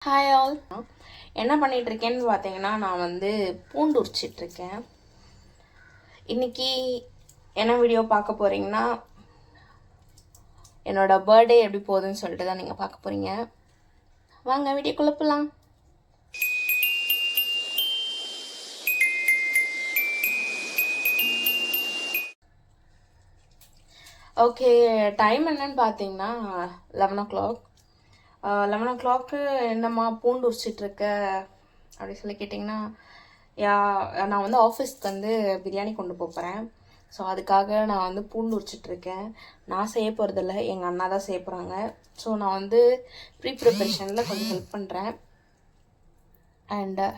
Hi all. என்ன பண்ணிகிட்ருக்கேன்னு பார்த்தீங்கன்னா, நான் பூண்டு உரிச்சிட்ருக்கேன். இன்றைக்கி என்ன வீடியோ பார்க்க போகிறீங்கன்னா, என்னோடய பர்த்டே எப்படி போகுதுன்னு சொல்லிட்டு தான் நீங்கள் பார்க்க போகிறீங்க. வாங்க வீடியோக்குள்ளே போகலாம். ஓகே, டைம் என்னன்னு பார்த்தீங்கன்னா 11 o'clock. 11 o'clock என்னம்மா பூண்டு உரிச்சிட்ருக்க அப்படி சொல்லி கேட்டிங்கன்னா, நான் ஆஃபீஸ்க்கு பிரியாணி கொண்டு போகிறேன். ஸோ அதுக்காக நான் பூண்டு உரிச்சிட்ருக்கேன். நான் செய்ய போகிறதில்ல, எங்கள் அண்ணா தான் செய்ய போகிறாங்க. ஸோ நான் ப்ரீ ப்ரிப்பரேஷனில் கொஞ்சம் ஹெல்ப் பண்ணுறேன். அண்டு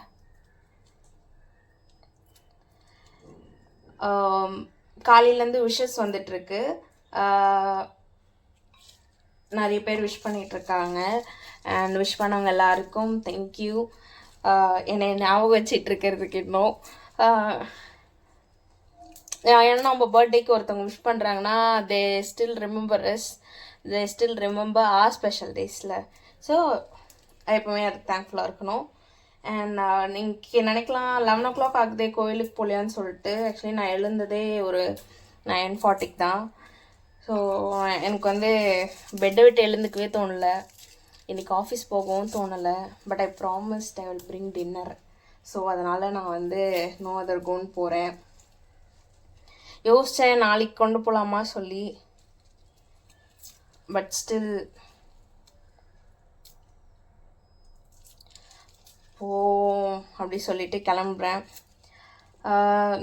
காலையிலேருந்து விஷஸ் வந்துட்டுருக்கு. நிறைய பேர் விஷ் பண்ணிகிட்ருக்காங்க. அண்ட் விஷ் பண்ணவங்க எல்லாருக்கும் தேங்க்யூ. என்னை ஞாபகம் வச்சிட்ருக்கிறதுக்கு இன்னும் ஏன்னா நம்ம பர்த்டேக்கு ஒருத்தவங்க விஷ் பண்ணுறாங்கன்னா they still remember are special டேஸில். ஸோ எப்போவுமே அதுக்கு தேங்க்ஃபுல்லாக இருக்கணும். அண்ட் நீங்கள் நினைக்கலாம் 11 o'clock ஆகுதே கோயிலுக்கு போகலையான்னு சொல்லிட்டு. ஆக்சுவலி நான் எழுந்ததே ஒரு 9:40 தான். ஸோ எனக்கு பெட்டை விட்டு எழுந்துக்கவே தோணலை. இன்றைக்கி ஆஃபீஸ் போகவும் தோணலை. But I promised I will bring dinner. So அதனால் நான் நோ அதர் கோன்னு போகிறேன். யோசித்தேன் நாளைக்கு கொண்டு போகலாமா சொல்லி. பட் ஸ்டில் அப்படி சொல்லிட்டு கிளம்புறேன்.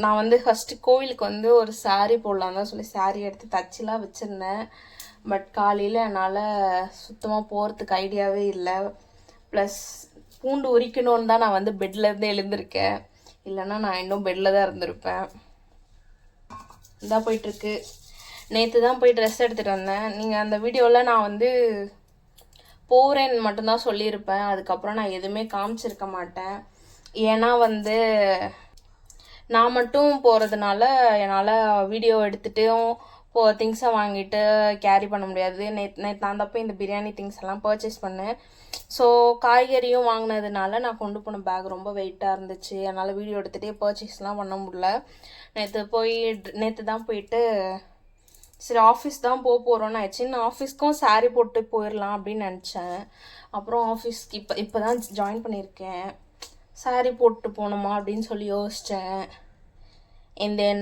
நான் ஃபஸ்ட்டு கோவிலுக்கு ஒரு சாரீ போடலாம் தான் சொல்லி சாரீ எடுத்து தச்சிலாம் வச்சுருந்தேன். பட் காலையில் என்னால் சுத்தமாக போகிறதுக்கு ஐடியாவே இல்லை. ப்ளஸ் பூண்டு உரிக்கணுன்னு தான் நான் பெட்லேருந்து எழுந்திருக்கேன். இல்லைன்னா நான் இன்னும் பெட்டில் தான் இருந்திருப்பேன். இதான் போயிட்டுருக்கு. நேற்று தான் போய் ட்ரெஸ் எடுத்துகிட்டு வந்தேன். நீங்கள் அந்த வீடியோவில் நான் போகிறேன்னு மட்டும்தான் சொல்லியிருப்பேன். அதுக்கப்புறம் நான் எதுவுமே காமிச்சிருக்க மாட்டேன். ஏன்னா நான் மட்டும் போகிறதுனால என்னால் வீடியோ எடுத்துகிட்டும் திங்ஸை வாங்கிட்டு கேரி பண்ண முடியாது. நேற்று நான் தப்போ இந்த பிரியாணி திங்ஸ் எல்லாம் பர்ச்சேஸ் பண்ணேன். ஸோ காய்கறியும் வாங்கினதுனால நான் கொண்டு போன பேக் ரொம்ப வெயிட்டாக இருந்துச்சு. என்னால் வீடியோ எடுத்துகிட்டே பர்ச்சேஸ்லாம் பண்ண முடியல. நேற்று தான் போயிட்டு சரி ஆஃபீஸ் தான் போகிறோன்னு ஆயிடுச்சு. நான் ஆஃபீஸ்க்கும் சாரீ போட்டு போயிடலாம் அப்படின்னு நினச்சேன். அப்புறம் ஆஃபீஸ்க்கு இப்போ தான் ஜாயின் பண்ணியிருக்கேன். சாரீ போட்டு போகணுமா அப்படின்னு சொல்லி யோசித்தேன். அண்ட் தென்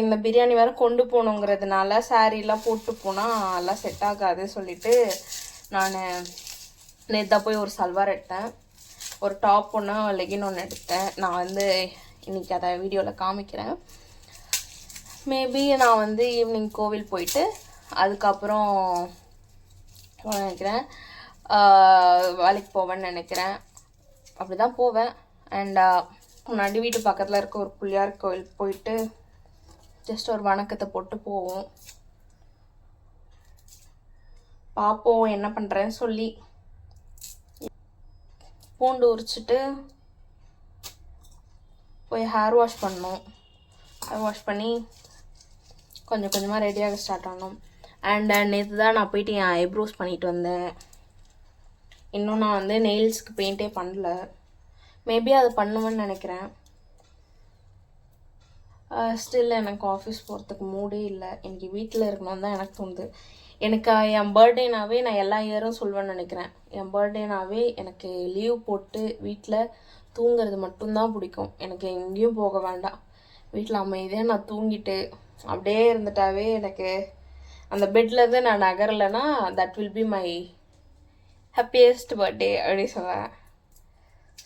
இந்த பிரியாணி வேறு கொண்டு போகணுங்கிறதுனால சாரீலாம் போட்டு போனால் எல்லாம் செட் ஆகாது சொல்லிவிட்டு நான் நேற்று போய் ஒரு சல்வார் எடுத்தேன். ஒரு டாப் ஒன்று லெகின் ஒன்று எடுத்தேன். நான் இன்றைக்கி அதை வீடியோவில் காமிக்கிறேன். மேபி நான் ஈவினிங் கோவில் போயிட்டு அதுக்கப்புறம் நினைக்கிறேன் வேலைக்கு போவேன்னு நினைக்கிறேன். அப்படி தான் போவேன். அண்ட் முன்னாடி வீட்டு பக்கத்தில் இருக்க ஒரு பிள்ளையார் கோவில் போயிட்டு ஜஸ்ட் ஒரு வணக்கத்தை போட்டு போவோம். பார்ப்போம் என்ன பண்ணுறேன்னு சொல்லி. பூண்டு உரிச்சிட்டு போய் ஹேர் வாஷ் பண்ணணும். ஹேர் வாஷ் பண்ணி கொஞ்சம் கொஞ்சமாக ரெடியாக ஸ்டார்ட் ஆகணும். அண்ட் நேற்று தான் நான் போயிட்டு என் ஐப்ரோஸ் பண்ணிட்டு வந்தேன். இன்னும் நான் நெயில்ஸ்க்கு பெயிண்டே பண்ணல. மேபி அதை பண்ணுவேன்னு நினைக்கிறேன். ஸ்டில் எனக்கு ஆஃபீஸ் போகிறதுக்கு மூடே இல்லை. எனக்கு வீட்டில் இருக்கணும்னு தான் எனக்கு தோணுது. எனக்கு என் பர்த்டேனாவே நான் எல்லா இயரும் சொல்வேன்னு நினைக்கிறேன். என் பர்த்டேனாவே எனக்கு லீவ் போட்டு வீட்டில் தூங்குறது மட்டும்தான் பிடிக்கும். எனக்கு எங்கேயும் போக வேண்டாம். வீட்டில் அமைதியாக நான் தூங்கிட்டு அப்படியே இருந்துட்டாவே எனக்கு அந்த பெட்லேருந்து நான் நகரலைன்னா that will be my happiest birthday அப்படி சொல்லுவேன்.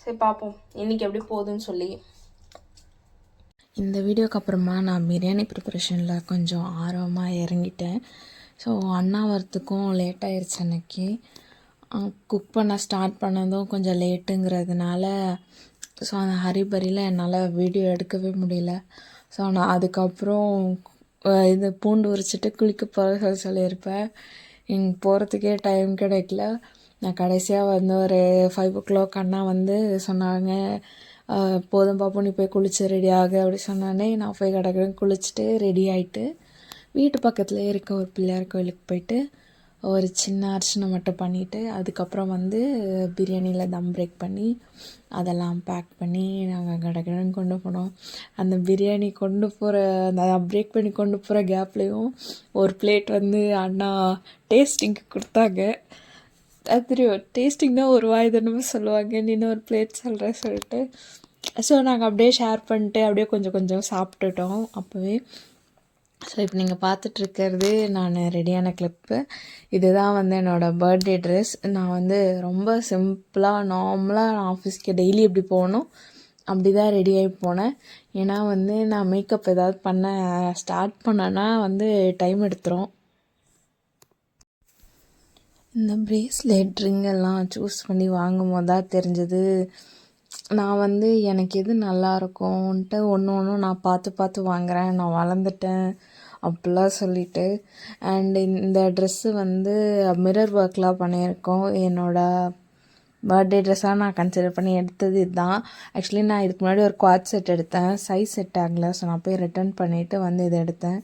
சரி பார்ப்போம் இன்றைக்கி எப்படி போகுதுன்னு சொல்லி. இந்த வீடியோக்கு அப்புறமா நான் பிரியாணி ப்ரிப்பரேஷனில் கொஞ்சம் ஆர்வமாக இறங்கிட்டேன். ஸோ அண்ணா வரத்துக்கும் லேட் ஆயிடுச்சு. அன்றைக்கி குக் பண்ண ஸ்டார்ட் பண்ணதும் கொஞ்சம் லேட்டுங்கிறதுனால ஸோ அந்த ஹரிபரியில் என்னால் வீடியோ எடுக்கவே முடியல. ஸோ நான் அதுக்கப்புறம் இது பூண்டு உரிச்சிட்டு குளிக்க போகிற சொல்லியிருப்பேன். இங்கே போகிறதுக்கே டைம் கிடைக்கல. நான் கடைசியாக ஒரு 5 o'clock அண்ணா சொன்னாங்க, போதும் பாப்போம் நீ போய் குளிச்சு ரெடி ஆகு அப்படி சொன்னானே. நான் போய் கிடக்கிறேன் குளிச்சுட்டு ரெடி ஆகிட்டு வீட்டு பக்கத்துலேயே இருக்க ஒரு பிள்ளையார் கோயிலுக்கு போயிட்டு ஒரு சின்ன அர்ச்சனை மட்டும் பண்ணிவிட்டு அதுக்கப்புறம் வந்து பிரியாணியில் தம் பிரேக் பண்ணி அதெல்லாம் பேக் பண்ணி நாங்கள் கடகடன்னு கொண்டு போனோம். அந்த பிரியாணி கொண்டு போகிற அந்த பிரேக் பண்ணி கொண்டு போகிற கேப்லேயும் ஒரு பிளேட் வந்து அண்ணா டேஸ்டிங்க்கு கொடுத்தாங்க. அது தெரியும், டேஸ்டிங் தான் ஒரு வாய் தானே சொல்லுவாங்க, நீ ஒரு பிளேட் சொல்கிறேன் சொல்லிட்டு. ஸோ நாங்கள் அப்படியே ஷேர் பண்ணிட்டு அப்படியே கொஞ்சம் கொஞ்சம் சாப்பிட்டுட்டோம் அப்போவே. ஸோ இப்போ நீங்கள் பார்த்துட்ருக்கிறது நான் ரெடியான கிளிப்பு. இதுதான் வந்து என்னோடய பர்த்டே ட்ரெஸ். நான் வந்து ரொம்ப சிம்பிளாக நார்மலாக நான் ஆஃபீஸ்க்கு டெய்லி எப்படி போகணும் அப்படி தான் ரெடி ஆகி போனேன். ஏன்னா வந்து நான் மேக்கப் ஏதாவது பண்ண ஸ்டார்ட் பண்ணேன்னா வந்து டைம் எடுத்துரும். இந்த ப்ரேஸ்லெட் ரிங்கெல்லாம் சூஸ் பண்ணி வாங்கும் போது தான் தெரிஞ்சது, நான் வந்து எனக்கு எது நல்லா இருக்கும்ன்ட்டு ஒன்று நான் பார்த்து வாங்குகிறேன், நான் வளர்ந்துட்டேன் அப்படிலாம் சொல்லிட்டு. அண்ட் இந்த ட்ரெஸ்ஸு வந்து மிரர் ஒர்க்லாம் பண்ணியிருக்கோம். என்னோடய பர்த்டே ட்ரெஸ்ஸாக நான் கன்சிடர் பண்ணி எடுத்தது இதுதான். ஆக்சுவலி நான் இதுக்கு முன்னாடி ஒரு குவாட் செட் எடுத்தேன், சைஸ் செட் ஆகலை. ஸோ நான் போய் ரிட்டர்ன் பண்ணிவிட்டு வந்து இதை எடுத்தேன்.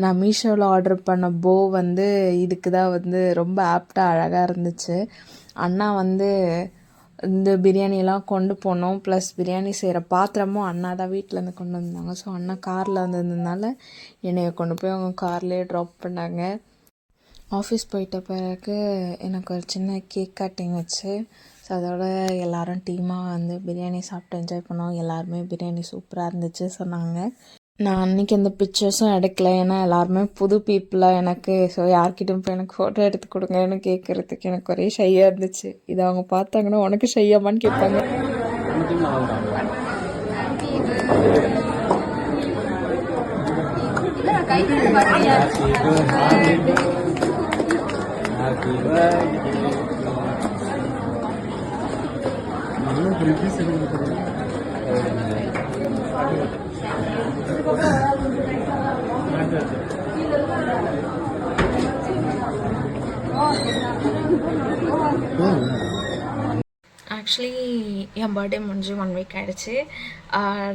நான் மீஷோவில் ஆர்டர் பண்ண போ வந்து இதுக்கு தான் வந்து ரொம்ப ஆப்டாக அழகாக இருந்துச்சு. அண்ணா வந்து இந்த பிரியாணியெல்லாம் கொண்டு போனோம், ப்ளஸ் பிரியாணி செய்கிற பாத்திரமும் அண்ணா தான் வீட்டிலேருந்து கொண்டு வந்தாங்க. ஸோ அண்ணா காரில் வந்ததுனால என்னைய கொண்டு போய் அவங்க கார்லேயே ட்ராப் பண்ணாங்க. ஆஃபீஸ் போயிட்ட பிறகு எனக்கு ஒரு சின்ன கேக் கட்டிங் வச்சு, ஸோ அதோட எல்லோரும் டீமாக வந்து பிரியாணி சாப்பிட்டு என்ஜாய் பண்ணோம். எல்லாருமே பிரியாணி சூப்பராக இருந்துச்சு சொன்னாங்க. நான் அன்றைக்கி எந்த பிக்சர்ஸும் எடுக்கல, ஏன்னா எல்லாருமே புது பீப்புளாக எனக்கு. ஸோ யார்கிட்டையும் போய் எனக்கு ஃபோட்டோ எடுத்து கொடுங்கன்னு கேட்குறதுக்கு எனக்கு ஒரே ஷையாக இருந்துச்சு. இதை அவங்க பார்த்தாங்கன்னா உனக்கு ஷையாமான்னு கேட்பாங்க. ஆக்சுவலி என் பர்த்டே முடிஞ்சு 1 வீக் ஆகிடுச்சு.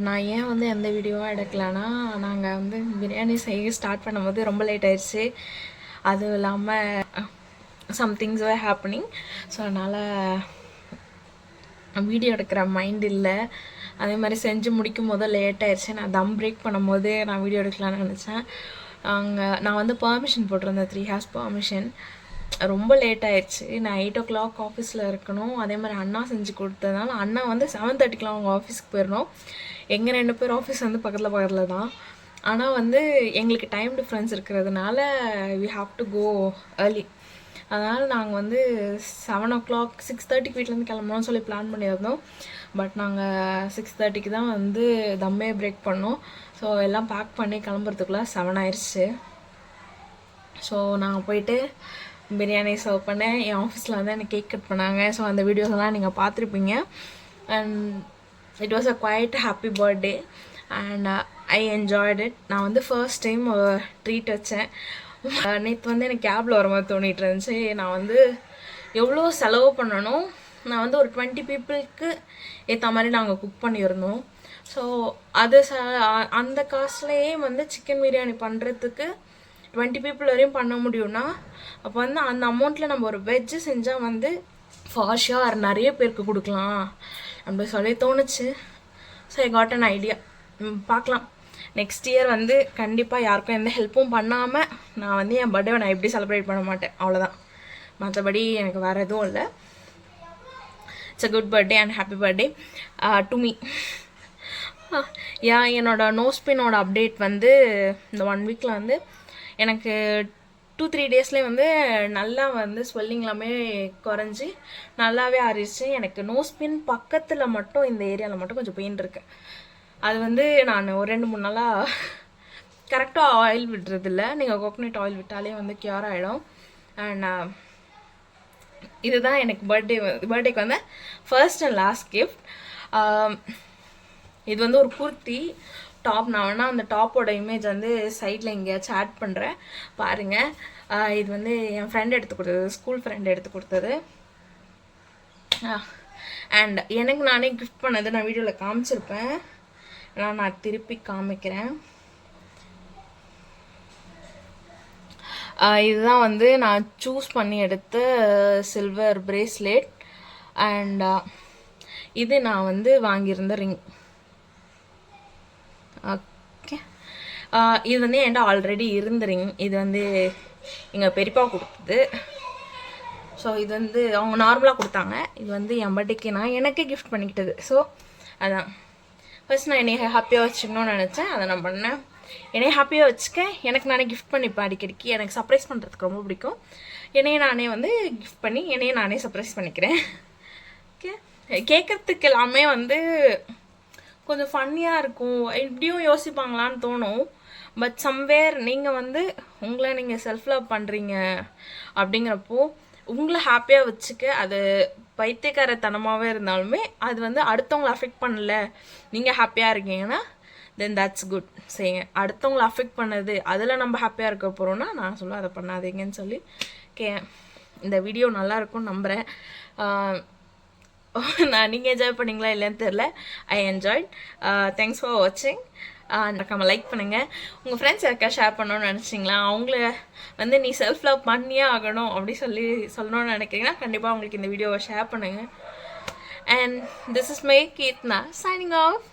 நான் ஏன் வந்து எந்த வீடியோவும் எடுக்கலைன்னா, நாங்கள் வந்து பிரியாணி செய்ய ஸ்டார்ட் பண்ணும்போது ரொம்ப லேட் ஆயிடுச்சு. அதுவும் இல்லாமல் சம்திங்ஸ் வேர் ஹேப்பனிங். ஸோ அதனால் வீடியோ எடுக்கிற மைண்ட் இல்லை. அதே மாதிரி செஞ்சு முடிக்கும் போது லேட் ஆயிடுச்சு. நான் தம் பிரேக் பண்ணும்போது நான் வீடியோ எடுக்கலான்னு நினச்சேன். நான் வந்து பர்மிஷன் போட்டிருந்தேன், 3 hours பர்மிஷன். ரொம்ப லேட் ஆயிடுச்சு. நான் 8 o'clock ஆஃபீஸில் இருக்கணும். அதே மாதிரி அண்ணா செஞ்சு கொடுத்ததுனால அண்ணா வந்து 7:30க்குலாம் அவங்க ஆஃபீஸ்க்கு போயிடணும். எங்கள் 2 பேர் ஆஃபீஸ் வந்து பக்கத்தில் தான். ஆனால் வந்து எங்களுக்கு டைம் டிஃப்ரென்ஸ் இருக்கிறதுனால we have to go early. அதனால் நாங்கள் வந்து 7 o'clock 6:30க்கு வீட்டிலேருந்து கிளம்பணும்னு சொல்லி பிளான் பண்ணியிருந்தோம். பட் நாங்கள் 6:30க்கு தான் வந்து தம்மே பிரேக் பண்ணோம். ஸோ எல்லாம் பேக் பண்ணி கிளம்புறதுக்குள்ளே 7 ஆயிடுச்சு. ஸோ நாங்கள் போயிட்டு பிரியாணி சர்வ் பண்ணேன். என் ஆஃபீஸில் வந்து எனக்கு கேக் கட் பண்ணாங்க. ஸோ அந்த வீடியோஸ்லாம் நீங்கள் பார்த்துருப்பீங்க. And it was a quite happy birthday and I enjoyed it. நான் வந்து ஃபர்ஸ்ட் டைம் ட்ரீட் வச்சேன். நேற்று வந்து எனக்கு கேபில் வர மாதிரி தோணிகிட்டு இருந்துச்சு. நான் வந்து எவ்வளோ செலவு பண்ணணும். நான் வந்து ஒரு 20 பீப்புளுக்கு ஏற்ற மாதிரி நாங்கள் குக் பண்ணியிருந்தோம். ஸோ அது அந்த காசுலேயே வந்து சிக்கன் பிரியாணி பண்ணுறதுக்கு 20 people வரையும் பண்ண முடியும்னா, அப்போ வந்து அந்த அமௌண்ட்டில் நம்ம ஒரு வெஜ்ஜு செஞ்சால் வந்து ஃபார் ஷுர் நிறைய பேருக்கு கொடுக்கலாம் அப்படி சொல்லி தோணுச்சு. So I got an idea. பார்க்கலாம், நெக்ஸ்ட் இயர் வந்து கண்டிப்பாக யாருக்கும் எந்த ஹெல்ப்பும் பண்ணாமல் நான் வந்து என் பர்த்டே நான் எப்படி செலிப்ரேட் பண்ண மாட்டேன், அவ்வளோதான். மற்றபடி எனக்கு வேறு எதுவும் இல்லை. It's a good birthday and happy birthday to me. என்னோட நோஸ்பினோட அப்டேட் வந்து இந்த 1 வீக்கில் வந்து எனக்கு 2-3 டேஸ்லேயே வந்து நல்லா வந்து ஸ்வெல்லிங் எல்லாமே குறைஞ்சி நல்லாவே ஆறிடுச்சு. எனக்கு நோஸ்பின் பக்கத்தில் மட்டும் இந்த ஏரியாவில் மட்டும் கொஞ்சம் பெயின் இருக்குது. அது வந்து நான் ஒரு 2-3 நாளாக கரெக்டாக ஆயில் விடுறதில்ல. நீங்கள் கோகோனட் ஆயில் விட்டாலே வந்து க்யூர் ஆகிடும். அண்ட் இதுதான் எனக்கு பர்த்டேக்கு வந்து ஃபர்ஸ்ட் அண்ட் லாஸ்ட் கிஃப்ட். இது வந்து ஒரு குர்த்தி டாப். நான் வேணால் அந்த டாப்போட இமேஜ் வந்து சைடில் எங்கேயாச்சும் ஆட் பண்ணுறேன் பாருங்கள். இது வந்து என் ஃப்ரெண்ட் எடுத்து கொடுத்தது, ஸ்கூல் ஃப்ரெண்ட் எடுத்து கொடுத்தது. அண்ட் எனக்கு நானே கிஃப்ட் பண்ணது நான் வீடியோவில் காமிச்சிருப்பேன். நான் திருப்பி காமிக்கிறேன். இதுதான் வந்து நான் சூஸ் பண்ணி எடுத்த சில்வர் பிரேஸ்லெட். அண்ட் இது நான் வந்து வாங்கியிருந்த ரிங். ஓகே, இது வந்து என்கிட்ட ஆல்ரெடி இருந்த ரிங். இது வந்து எங்கள் பெரியப்பா கொடுத்தது. ஸோ இது வந்து அவங்க நார்மலாக கொடுத்தாங்க. இது வந்து என் பர்த்டேக்கு நான் எனக்கே கிஃப்ட் பண்ணிக்கிட்டது. ஸோ அதான் ஃபர்ஸ்ட் நான் என்னை ஹாப்பியாக வச்சுக்கணும்னு நினச்சேன். அதை நான் பண்ணேன். என்னைய ஹாப்பியாக வச்சுக்க எனக்கு நானே கிஃப்ட் பண்ணிப்பேன். அடிக்கடிக்கு எனக்கு சர்ப்ரைஸ் பண்ணுறதுக்கு ரொம்ப பிடிக்கும். என்னைய நானே வந்து கிஃப்ட் பண்ணி என்னைய நானே சர்ப்ரைஸ் பண்ணிக்கிறேன். ஓகே, கேட்குறதுக்கு எல்லாமே வந்து கொஞ்சம் ஃபன்னியாக இருக்கும். இப்படியும் யோசிப்பாங்களான்னு தோணும். பட் சம்வேர் நீங்கள் வந்து உங்களை நீங்கள் செல்ஃப் லவ் பண்ணுறீங்க அப்படிங்கிறப்போ உங்களை ஹாப்பியாக வச்சுக்க, அது பைத்தியக்காரத்தனமாகவே இருந்தாலுமே அது வந்து அடுத்தவங்களை அஃபெக்ட் பண்ணல, நீங்கள் ஹாப்பியாக இருக்கீங்கன்னா தென் தட்ஸ் குட். செய்யுங்க. அடுத்தவங்களை அஃபெக்ட் பண்ணது அதில் நம்ம ஹாப்பியாக இருக்க போகிறோன்னா நான் சொல்லுவேன் அதை பண்ணாதீங்கன்னு சொல்லி. இந்த வீடியோ நல்லா இருக்கும்னு நம்புகிறேன். நீங்கள் என்ஜாய் பண்ணிங்களா இல்லைன்னு தெரில. I enjoyed. தேங்க்ஸ் ஃபார் வாட்சிங். நம்ம லைக் பண்ணுங்கள். உங்கள் ஃப்ரெண்ட்ஸ் யாருக்கா ஷேர் பண்ணணும்னு நினச்சிங்களா, அவங்கள வந்து நீ செல்ஃப் லவ் பண்ணியே ஆகணும் அப்படி சொல்லணும்னு நினைக்கிறீங்கன்னா கண்டிப்பாக அவங்களுக்கு இந்த வீடியோவை ஷேர் பண்ணுங்கள். And this is my Keerthana signing off.